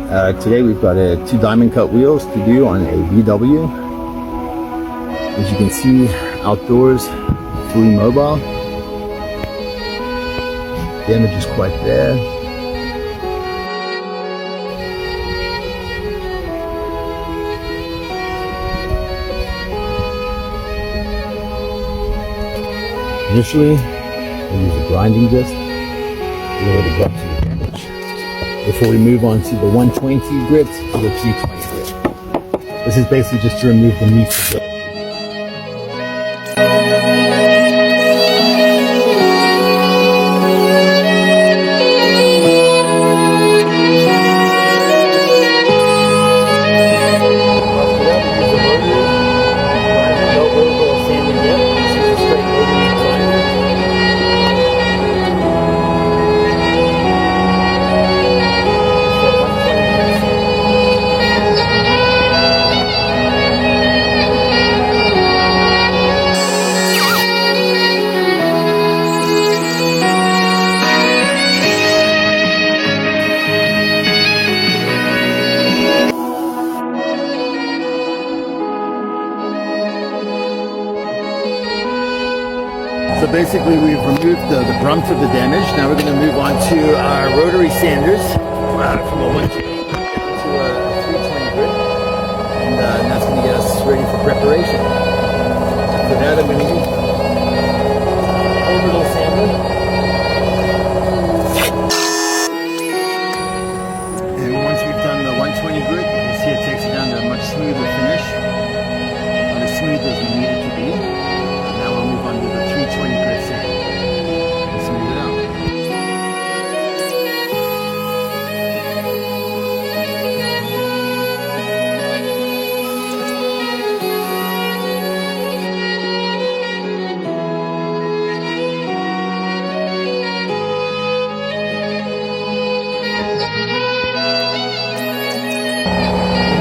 Today we've got 2 diamond cut wheels to do on a VW. As you can see, outdoors, fully mobile. Damage is quite bad. Initially, we use a grinding disc to lower the depth of the damage before we move on to the 120 grit to the 320 grit. This is basically just to remove the meat of the So basically we've removed the brunt of the damage. Now we're going to move on to our rotary sanders from a 120 to a 320 grit. And that's going to get us ready for preparation. For that I'm going to use the orbital sander. And once we've done the 120 grit, you'll see it takes it down to a much smoother finish. Not as smooth as we need it to be. Now we'll move on to the 320 grit sand and smooth it out.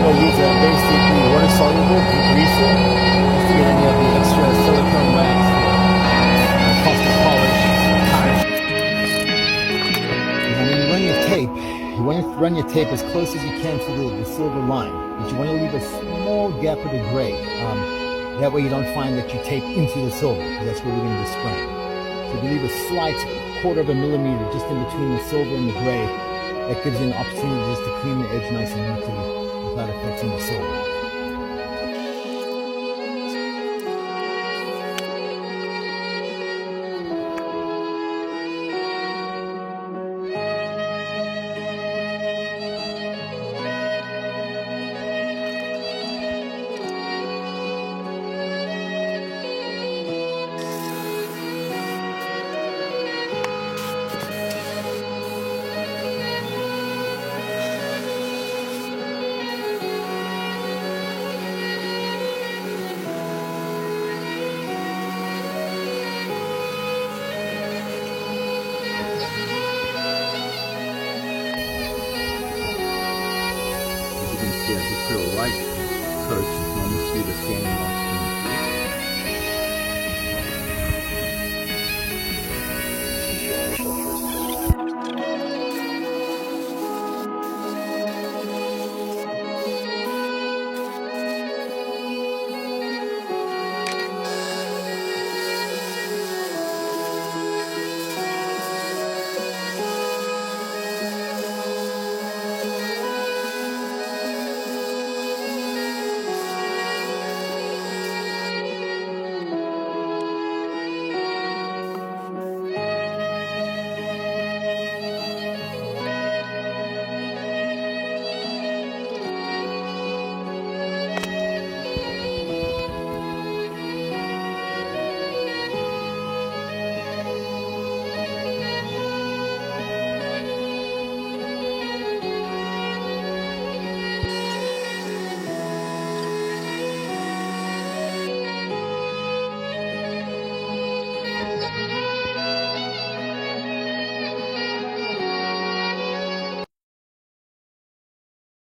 We'll use a basically water-soluble degreaser just to get any of the extra silicone wax, caustic polish, time. Now when you run your tape, you want to run your tape as close as you can to the silver line, but you want to leave a small gap of the gray. That way you don't find that you tape into the silver, because that's where we're going to be spraying. So if you leave a slight 1/4 millimeter just in between the silver and the gray, that gives you an opportunity just to clean the edge nice and neatly without affecting the silver.